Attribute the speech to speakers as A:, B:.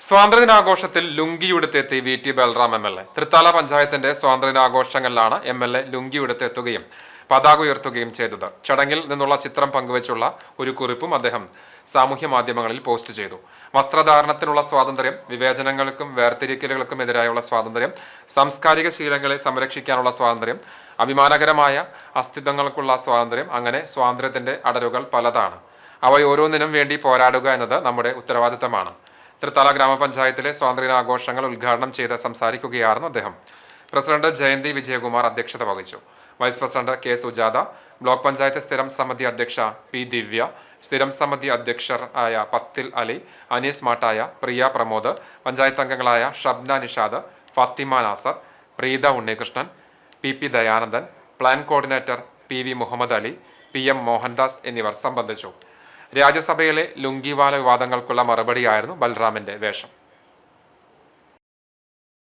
A: സ്വാതന്ത്ര്യദിനാഘോഷത്തിൽ ലുങ്കിയുടുത്തെത്തി V T Balram MLA. Thrithala പഞ്ചായത്തിന്റെ സ്വാതന്ത്ര്യദിനാഘോഷങ്ങളിലാണ് MLA ലുങ്കിയുടുത്തെത്തുകയും പതാക ഉയർത്തുകയും ചെയ്തത്. ചടങ്ങിൽ നിന്നുള്ള ചിത്രം പങ്കുവച്ചുള്ള ഒരു കുറിപ്പും അദ്ദേഹം സാമൂഹ്യ മാധ്യമങ്ങളിൽ പോസ്റ്റ് ചെയ്തു. വസ്ത്രധാരണത്തിനുള്ള സ്വാതന്ത്ര്യം, വിവേചനങ്ങൾക്കും വേർതിരിക്കലുകൾക്കും എതിരായുള്ള സ്വാതന്ത്ര്യം, സാംസ്കാരിക ശീലങ്ങളെ സംരക്ഷിക്കാനുള്ള സ്വാതന്ത്ര്യം, അഭിമാനകരമായ അസ്തിത്വങ്ങൾക്കുള്ള സ്വാതന്ത്ര്യം, അങ്ങനെ സ്വാതന്ത്ര്യത്തിന്റെ അടരുകൾ പലതാണ്. അവയോരോന്നിനും വേണ്ടി പോരാടുക എന്നത് നമ്മുടെ ഉത്തരവാദിത്തമാണ്. തൃത്താല ഗ്രാമപഞ്ചായത്തിലെ സ്വാതന്ത്ര്യദിനാഘോഷങ്ങൾ ഉദ്ഘാടനം ചെയ്ത് സംസാരിക്കുകയായിരുന്നു അദ്ദേഹം. പ്രസിഡന്റ് ജയന്തി വിജയകുമാർ അധ്യക്ഷത വഹിച്ചു. Vice president K Sujatha, block panchayat സ്ഥിരം സമിതി അധ്യക്ഷ പി ദിവ്യ, സ്ഥിരം സമിതി അധ്യക്ഷർ ആയ പത്തിൽ അലി, അനീസ് മാട്ടായ, പ്രിയ പ്രമോദ്, പഞ്ചായത്ത് അംഗങ്ങളായ Shabna Nishad, Fathima Nasar, Preetha Unnikrishnan, P Dayanandan, plan coordinator PV Muhammad Ali, PM Mohandas എന്നിവർ സംബന്ധിച്ചു. രാജ്യസഭയിലെ ലുങ്കിവാല വിവാദങ്ങൾക്കുള്ള മറുപടിയായിരുന്നു ബൽറാമിന്റെ വേഷം.